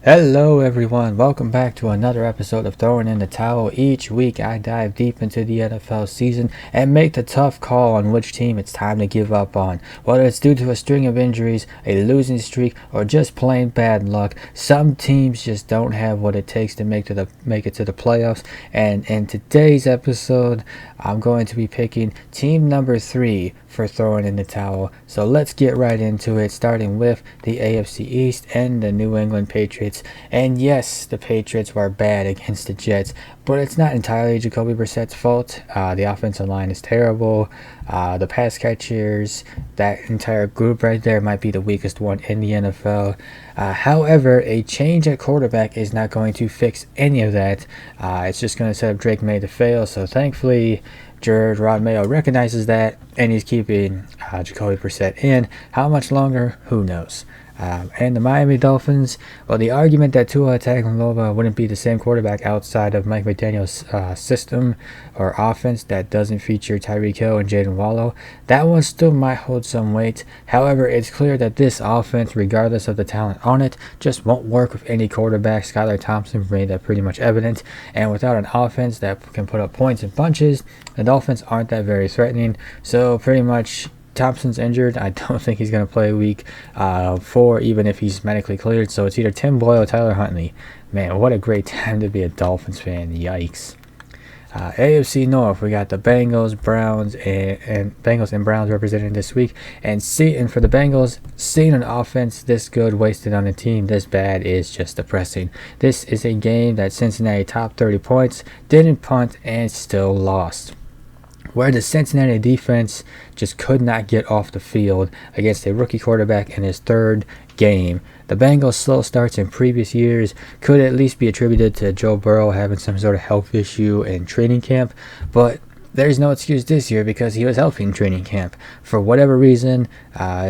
Hello everyone, welcome back to another episode of Throwing in the Towel. Each week I dive deep into the NFL season and make the tough call on which team it's time to give up on. Whether it's due to a string of injuries, a losing streak, or just plain bad luck, some teams just don't have what it takes to make it to the playoffs. And in today's episode, I'm going to be picking team number 3 for Throwing in the Towel. So let's get right into it, starting with the AFC East and the New England Patriots. And yes, the Patriots were bad against the Jets, but it's not entirely Jacoby Brissett's fault. The offensive line is terrible. The pass catchers, that entire group right there might be the weakest one in the NFL. However, a change at quarterback is not going to fix any of that. It's just going to set up Drake May to fail. So thankfully, Rod Mayo recognizes that, and he's keeping Jacoby Brissett in. How much longer? Who knows? And the Miami Dolphins, well, the argument that Tua Tagovailoa wouldn't be the same quarterback outside of Mike McDaniel's system or offense that doesn't feature Tyreek Hill and Jaden Wallow, that one still might hold some weight. However, it's clear that this offense, regardless of the talent on it, just won't work with any quarterback. Skylar Thompson made that pretty much evident. And without an offense that can put up points and punches, the Dolphins aren't that very threatening. So pretty much Thompson's injured. I don't think he's going to play week 4, even if he's medically cleared. So it's either Tim Boyle or Tyler Huntley. Man, what a great time to be a Dolphins fan. Yikes. AFC North, we got the Bengals, Browns, and Bengals and Browns represented this week. And for the Bengals, seeing an offense this good wasted on a team this bad is just depressing. This is a game that Cincinnati topped 30 points, didn't punt, and still lost, where the Cincinnati defense just could not get off the field against a rookie quarterback in his third game. The Bengals' slow starts in previous years could at least be attributed to Joe Burrow having some sort of health issue in training camp, but there's no excuse this year because he was healthy in training camp. For whatever reason,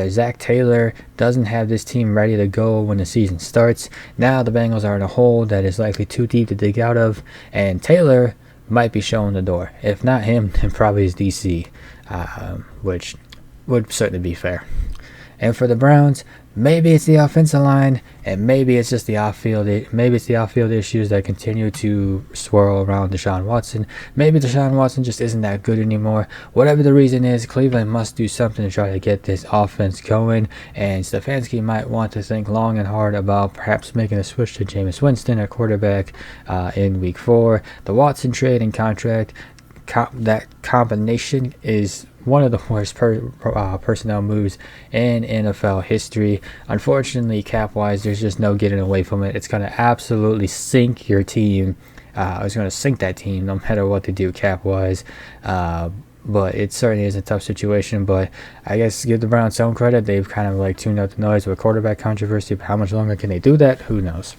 Zach Taylor doesn't have this team ready to go when the season starts. Now the Bengals are in a hole that is likely too deep to dig out of, and Taylor might be showing the door. If not him, then probably his DC, which would certainly be fair. And for the Browns, maybe it's the offensive line, and maybe it's just the off-field. Maybe it's the off-field issues that continue to swirl around Deshaun Watson. Maybe Deshaun Watson just isn't that good anymore. Whatever the reason is, Cleveland must do something to try to get this offense going. And Stefanski might want to think long and hard about perhaps making a switch to Jameis Winston at quarterback in Week 4. The Watson trade and contract, that combination is one of the worst personnel moves in NFL history. Unfortunately, cap-wise, there's just no getting away from it. It's going to absolutely sink your team. It's going to sink that team no matter what they do cap-wise. But it certainly is a tough situation. But I guess give the Browns some credit. They've kind of like tuned out the noise with quarterback controversy. But how much longer can they do that? Who knows?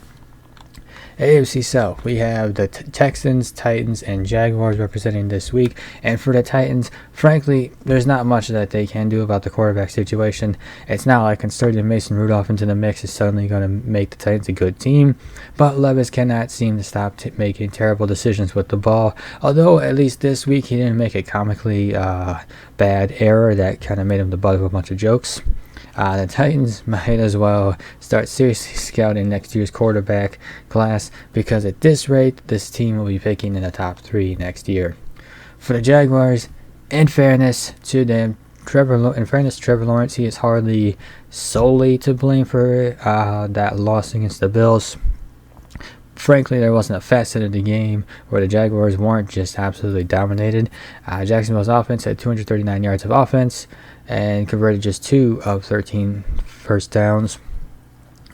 AFC South, we have the Texans, Titans, and Jaguars representing this week. And for the Titans, frankly, there's not much that they can do about the quarterback situation. It's not like inserting Mason Rudolph into the mix is suddenly going to make the Titans a good team. But Levis cannot seem to stop making terrible decisions with the ball. Although, at least this week, he didn't make a comically bad error that kind of made him the butt of a bunch of jokes. The Titans might as well start seriously scouting next year's quarterback class, because at this rate, this team will be picking in the top 3 next year. For the Jaguars, in fairness to them, Trevor Lawrence, he is hardly solely to blame for that loss against the Bills. Frankly, there wasn't a facet of the game where the Jaguars weren't just absolutely dominated. Jacksonville's offense had 239 yards of offense and converted just 2 of 13 first downs.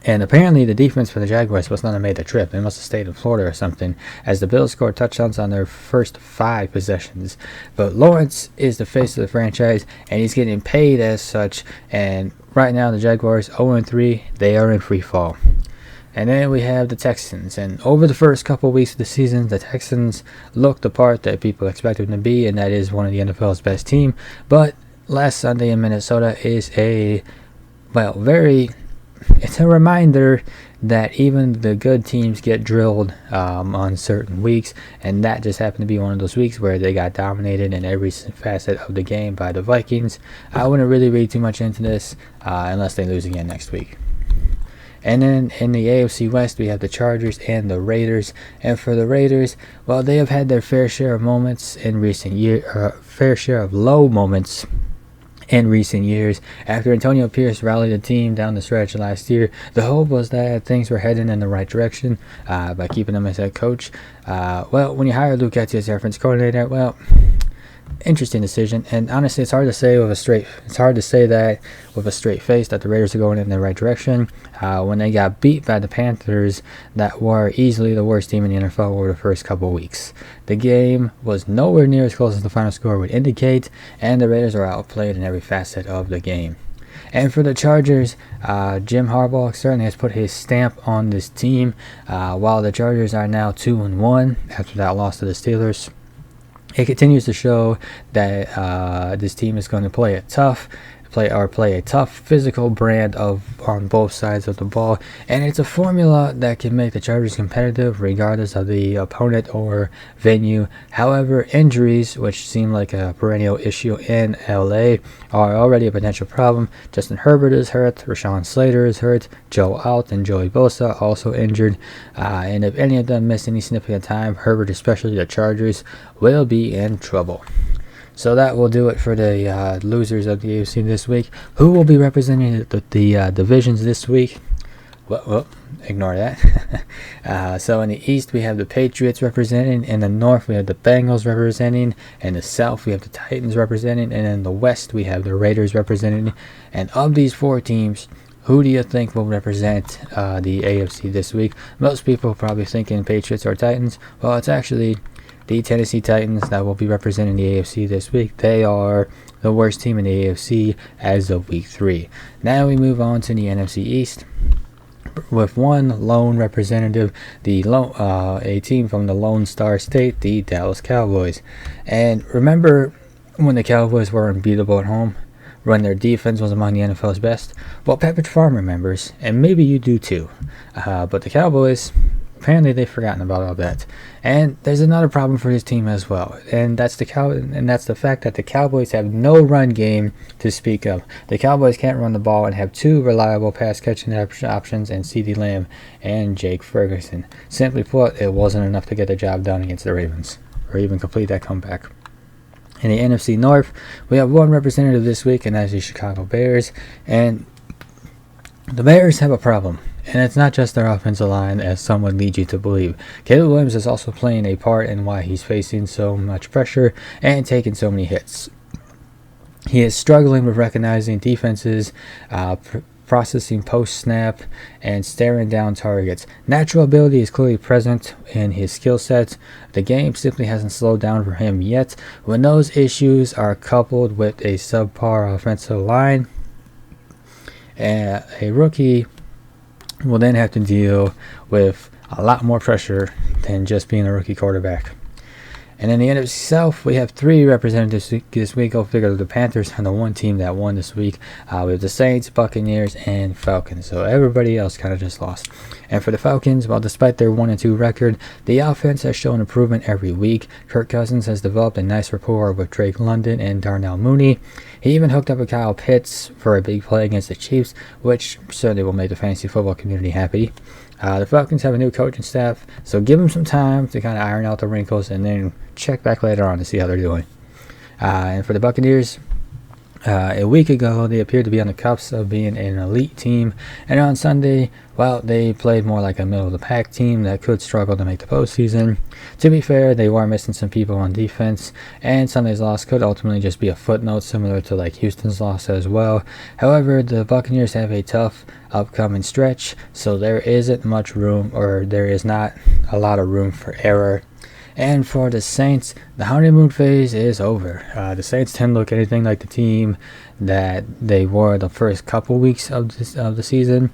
And apparently the defense for the Jaguars must not have made the trip. They must have stayed in Florida or something, as the Bills scored touchdowns on their first 5 possessions. But Lawrence is the face of the franchise, and he's getting paid as such. And right now the Jaguars 0-3, they are in free fall. And then we have the Texans. And over the first couple of weeks of the season, the Texans looked the part that people expected them to be, and that is one of the NFL's best team. But last Sunday in Minnesota is it's a reminder that even the good teams get drilled on certain weeks, and that just happened to be one of those weeks where they got dominated in every facet of the game by the Vikings. I wouldn't really read too much into this unless they lose again next week. And then in the AFC West, we have the Chargers and the Raiders. And for the Raiders, well, they have had their fair share of moments in recent years, fair share of low moments in recent years. After Antonio Pierce rallied the team down the stretch last year, the hope was that things were heading in the right direction by keeping him as head coach. Well, when you hire Luke Getty as offense coordinator, well, interesting decision, and honestly, it's hard to say that with a straight face that the Raiders are going in the right direction when they got beat by the Panthers, that were easily the worst team in the NFL over the first couple of weeks. The game was nowhere near as close as the final score would indicate, and the Raiders are outplayed in every facet of the game. And for the Chargers, Jim Harbaugh certainly has put his stamp on this team. While the Chargers are now 2-1 after that loss to the Steelers, it continues to show that this team is going to play a tough, physical brand on both sides of the ball, and it's a formula that can make the Chargers competitive regardless of the opponent or venue. However, injuries, which seem like a perennial issue in LA, are already a potential problem. Justin Herbert is hurt, Rashawn Slater is hurt, Joe out, and Joey Bosa also injured. And if any of them miss any significant time, Herbert, especially the Chargers, will be in trouble. So that will do it for the losers of the AFC this week. Who will be representing the divisions this week? Well, ignore that. So in the East, we have the Patriots representing. In the North, we have the Bengals representing. In the South, we have the Titans representing. And in the West, we have the Raiders representing. And of these four teams, who do you think will represent the AFC this week? Most people probably thinking Patriots or Titans. Well, it's actually the Tennessee Titans that will be representing the AFC this week. They are the worst team in the AFC as of week 3. Now we move on to the NFC East with one lone representative, a team from the Lone Star State, the Dallas Cowboys. And remember when the Cowboys were unbeatable at home, when their defense was among the NFL's best? Well, Pepperidge Farm remembers, and maybe you do too. But the Cowboys, apparently they've forgotten about all that. And there's another problem for this team as well, and that's the fact that the Cowboys have no run game to speak of. The Cowboys can't run the ball and have two reliable pass catching options in CeeDee Lamb and Jake Ferguson. Simply put, it wasn't enough to get the job done against the Ravens, or even complete that comeback. In the NFC North, we have one representative this week, and that's the Chicago Bears. And the Bears have a problem, and it's not just their offensive line, as some would lead you to believe. Caleb Williams is also playing a part in why he's facing so much pressure and taking so many hits. He is struggling with recognizing defenses, processing post-snap, and staring down targets. Natural ability is clearly present in his skill set. The game simply hasn't slowed down for him yet. When those issues are coupled with a subpar offensive line, a rookie will then have to deal with a lot more pressure than just being a rookie quarterback. And in the NFC South, we have 3 representatives this week. Go figure, the Panthers are the one team that won this week. We have the Saints, Buccaneers, and Falcons. So everybody else kind of just lost. And for the Falcons, well, despite their 1-2 record, the offense has shown improvement every week. Kirk Cousins has developed a nice rapport with Drake London and Darnell Mooney. He even hooked up with Kyle Pitts for a big play against the Chiefs, which certainly will make the fantasy football community happy. The Falcons have a new coaching staff, so give them some time to kind of iron out the wrinkles and then check back later on to see how they're doing. And for the Buccaneers, a week ago, they appeared to be on the cusp of being an elite team, and on Sunday, well, they played more like a middle-of-the-pack team that could struggle to make the postseason. To be fair, they were missing some people on defense, and Sunday's loss could ultimately just be a footnote similar to like Houston's loss as well. However, the Buccaneers have a tough upcoming stretch, so there isn't much room, or there is not a lot of room for error. And for the Saints, the honeymoon phase is over. The Saints didn't look anything like the team that they were the first couple weeks of the season,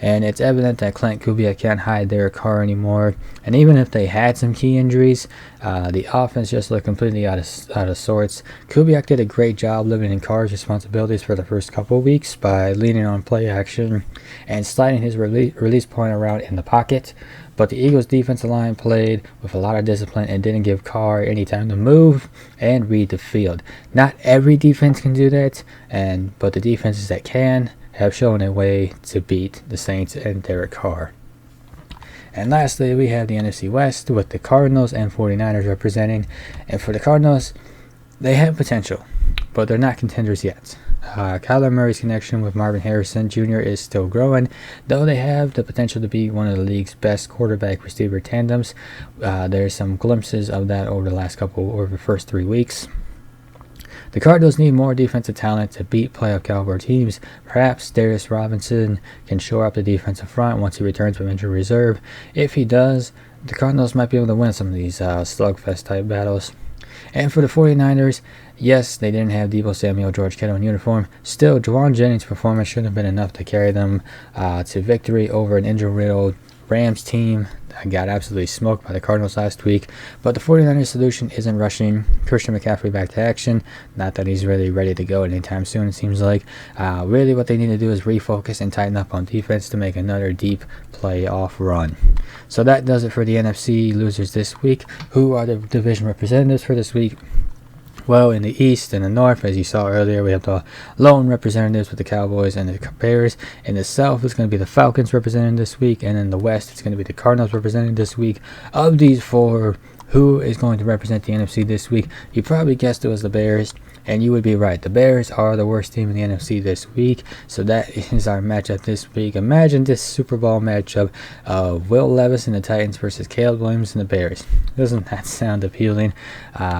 and it's evident that Clint Kubiak can't hide their car anymore. And even if they had some key injuries, the offense just looked completely out of sorts. Kubiak did a great job limiting Carr's responsibilities for the first couple weeks by leaning on play action and sliding his release point around in the pocket. But the Eagles' defensive line played with a lot of discipline and didn't give Carr any time to move and read the field. Not every defense can do that, but the defenses that can have shown a way to beat the Saints and Derek Carr. And lastly, we have the NFC West with the Cardinals and 49ers representing. And for the Cardinals, they have potential, but they're not contenders yet. Kyler Murray's connection with Marvin Harrison Jr. is still growing, though they have the potential to be one of the league's best quarterback-receiver tandems. There's some glimpses of that over the first 3 weeks. The Cardinals need more defensive talent to beat playoff caliber teams. Perhaps Darius Robinson can shore up the defensive front once he returns from injury reserve. If he does, the Cardinals might be able to win some of these slugfest type battles. And for the 49ers, yes, they didn't have Deebo Samuel, George Kittle in uniform. Still, Juwan Jennings' performance shouldn't have been enough to carry them to victory over an injury-riddled Rams team that got absolutely smoked by the Cardinals last week. But the 49ers solution isn't rushing Christian McCaffrey back to action. Not that he's really ready to go anytime soon, it seems like. Really what they need to do is refocus and tighten up on defense to make another deep playoff run. So that does it for the NFC losers this week. Who are the division representatives for this week? Well, in the East and the North, as you saw earlier, we have the lone representatives with the Cowboys and the Bears. In the South, it's going to be the Falcons representing this week. And in the West, it's going to be the Cardinals representing this week. Of these four, who is going to represent the NFC this week? You probably guessed it was the Bears. And you would be right. The Bears are the worst team in the NFC this week. So that is our matchup this week. Imagine this Super Bowl matchup of Will Levis and the Titans versus Caleb Williams and the Bears. Doesn't that sound appealing?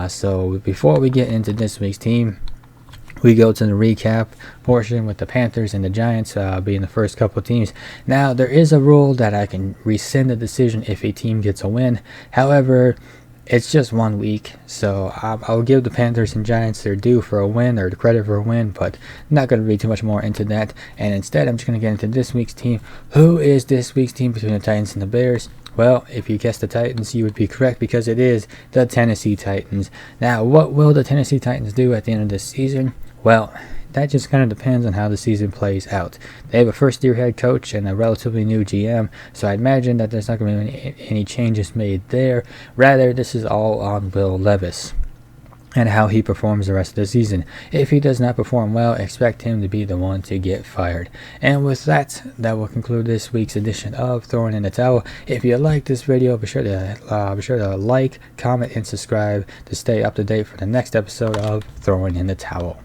So before we get into this week's team, we go to the recap portion with the Panthers and the Giants being the first couple of teams. Now, there is a rule that I can rescind the decision if a team gets a win. However, it's just 1 week, so I'll give the Panthers and Giants their due for a win, or the credit for a win, but I'm not going to read too much more into that. And instead, I'm just going to get into this week's team. Who is this week's team between the Titans and the Bears? Well, if you guessed the Titans, you would be correct, because it is the Tennessee Titans. Now, what will the Tennessee Titans do at the end of this season? Well, that just kind of depends on how the season plays out. They have a first-year head coach and a relatively new GM, so I imagine that there's not going to be any changes made there. Rather, this is all on Will Levis and how he performs the rest of the season. If he does not perform well, expect him to be the one to get fired. And with that, that will conclude this week's edition of Throwing in the Towel. If you like this video, be sure to like, comment, and subscribe to stay up to date for the next episode of Throwing in the Towel.